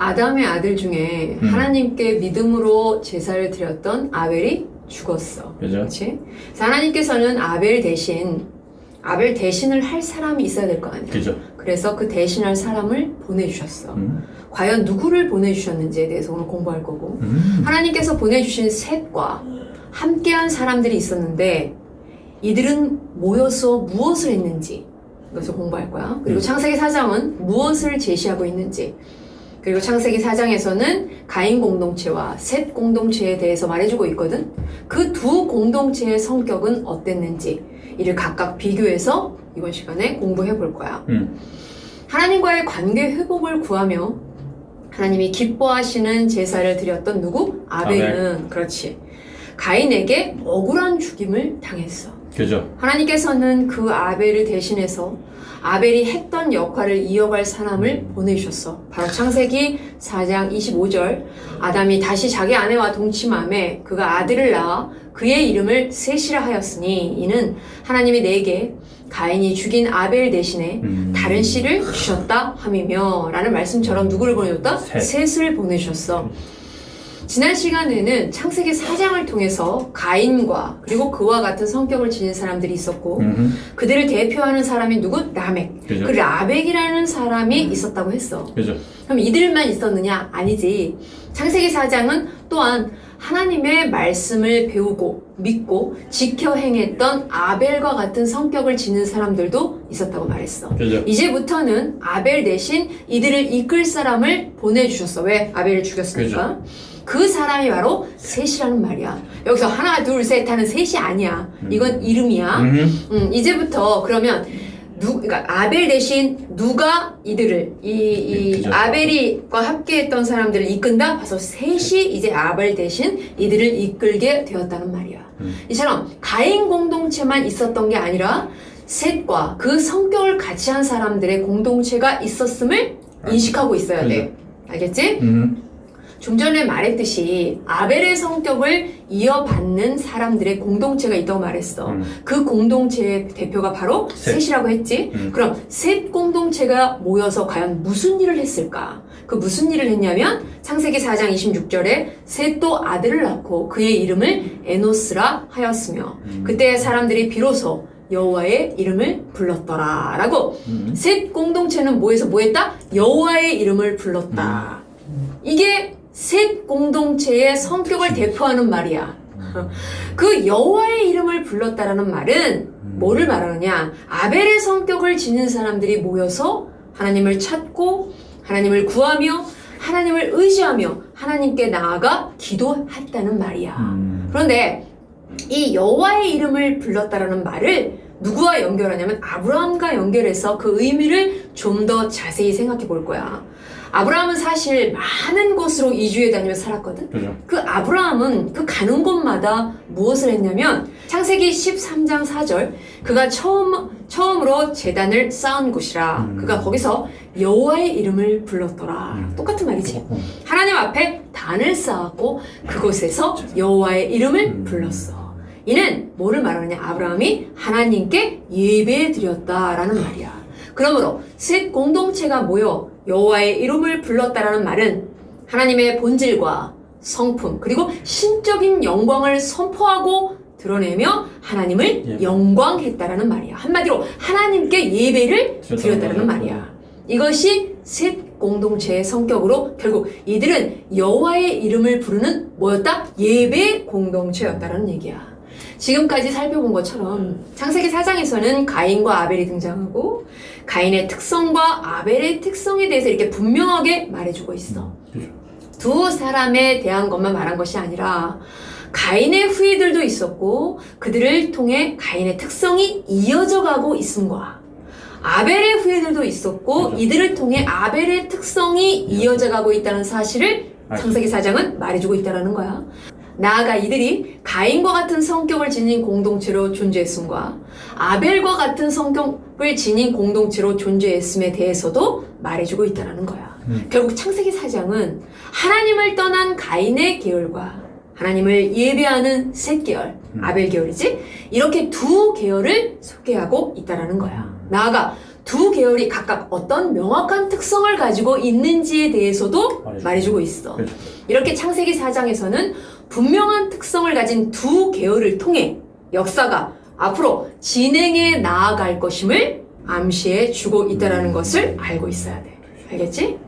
아담의 아들 중에 하나님께 믿음으로 제사를 드렸던 아벨이 죽었어. 그죠? 그렇지? 그래서 하나님께서는 아벨 대신을 할 사람이 있어야 될 거 아니야. 그죠? 그래서 그 대신할 사람을 보내주셨어. 과연 누구를 보내주셨는지에 대해서 오늘 공부할 거고, 하나님께서 보내주신 셋과 함께한 사람들이 있었는데 이들은 모여서 무엇을 했는지 이것을 공부할 거야. 그리고 창세기 4장은 무엇을 제시하고 있는지, 그리고 창세기 4장에서는 가인 공동체와 셋 공동체에 대해서 말해주고 있거든. 그 두 공동체의 성격은 어땠는지 이를 각각 비교해서 이번 시간에 공부해 볼 거야. 하나님과의 관계 회복을 구하며 하나님이 기뻐하시는 제사를 드렸던 누구? 아벨은 그렇지. 가인에게 억울한 죽임을 당했어. 그죠? 하나님께서는 그 아벨을 대신해서 아벨이 했던 역할을 이어갈 사람을 보내주셨어. 바로 창세기 4장 25절. 아담이 다시 자기 아내와 동침함에 그가 아들을 낳아 그의 이름을 셋이라 하였으니 이는 하나님이 내게 가인이 죽인 아벨 대신에 다른 씨를 주셨다 함이며 라는 말씀처럼 누구를 보내줬다? 셋을 보내주셨어. 지난 시간에는 창세기 4장을 통해서 가인과 그리고 그와 같은 성격을 지닌 사람들이 있었고 그들을 대표하는 사람이 누구? 라멕. 그죠? 그 라멕이라는 사람이 있었다고 했어. 그죠? 그럼 이들만 있었느냐? 아니지. 창세기 4장은 또한 하나님의 말씀을 배우고 믿고 지켜 행했던 아벨과 같은 성격을 지닌 사람들도 있었다고 말했어. 그죠? 이제부터는 아벨 대신 이들을 이끌 사람을 보내주셨어. 왜? 아벨을 죽였으니까. 그죠? 그 사람이 바로 셋이라는 말이야. 여기서 하나, 둘, 셋 하는 셋이 아니야. 이건 이름이야. 이제부터 그러면 그러니까 아벨 대신 누가 이들을 그죠. 아벨이과 함께했던 사람들을 이끈다. 봐서 셋이 이제 아벨 대신 이들을 이끌게 되었다는 말이야. 이처럼 가인 공동체만 있었던 게 아니라 셋과 그 성격을 같이 한 사람들의 공동체가 있었음을 인식하고 있어야 돼. 알겠지? 좀 전에 말했듯이 아벨의 성격을 이어받는 사람들의 공동체가 있다고 말했어. 그 공동체의 대표가 바로 셋이라고 했지. 그럼 셋 공동체가 모여서 과연 무슨 일을 했을까? 그 무슨 일을 했냐면 창세기 4장 26절에 셋도 아들을 낳고 그의 이름을 에노스라 하였으며 그때 사람들이 비로소 여호와의 이름을 불렀더라 라고 셋 공동체는 뭐해서 뭐했다? 여호와의 이름을 불렀다. 이게 셋 공동체의 성격을 대표하는 말이야. 그 여호와의 이름을 불렀다라는 말은 뭐를 말하느냐? 아벨의 성격을 지닌 사람들이 모여서 하나님을 찾고 하나님을 구하며 하나님을 의지하며 하나님께 나아가 기도했다는 말이야. 그런데 이 여호와의 이름을 불렀다라는 말을 누구와 연결하냐면 아브라함과 연결해서 그 의미를 좀 더 자세히 생각해 볼 거야. 아브라함은 사실 많은 곳으로 이주해 다니며 살았거든. 그죠? 그 아브라함은 그 가는 곳마다 무엇을 했냐면 창세기 13장 4절 그가 처음으로 제단을 쌓은 곳이라 그가 거기서 여호와의 이름을 불렀더라. 똑같은 말이지. 하나님 앞에 단을 쌓았고 그곳에서 여호와의 이름을 불렀어. 이는 뭐를 말하느냐? 아브라함이 하나님께 예배 드렸다라는 말이야. 그러므로 셋 공동체가 모여 여호와의 이름을 불렀다라는 말은 하나님의 본질과 성품 그리고 신적인 영광을 선포하고 드러내며 하나님을 영광했다라는 말이야. 한마디로 하나님께 예배를 드렸다라는 말이야. 이것이 셋 공동체의 성격으로 결국 이들은 여호와의 이름을 부르는 뭐였다? 예배 공동체였다라는 얘기야. 지금까지 살펴본 것처럼 창세기 4장에서는 가인과 아벨이 등장하고 가인의 특성과 아벨의 특성에 대해서 이렇게 분명하게 말해주고 있어. 두 사람에 대한 것만 말한 것이 아니라 가인의 후예들도 있었고 그들을 통해 가인의 특성이 이어져 가고 있음과 아벨의 후예들도 있었고 이들을 통해 아벨의 특성이 이어져 가고 있다는 사실을 창세기 4장은 말해주고 있다는 거야. 나아가 이들이 가인과 같은 성격을 지닌 공동체로 존재했음과 아벨과 같은 성격을 지닌 공동체로 존재했음에 대해서도 말해주고 있다는 거야. 결국 창세기 4장은 하나님을 떠난 가인의 계열과 하나님을 예배하는 셋 계열, 아벨 계열이지? 이렇게 두 계열을 소개하고 있다는 거야. 나아가 두 계열이 각각 어떤 명확한 특성을 가지고 있는지에 대해서도 말해주고 있어. 그렇죠. 이렇게 창세기 4장에서는 분명한 특성을 가진 두 계열을 통해 역사가 앞으로 진행해 나아갈 것임을 암시해 주고 있다는 것을 알고 있어야 돼. 알겠지?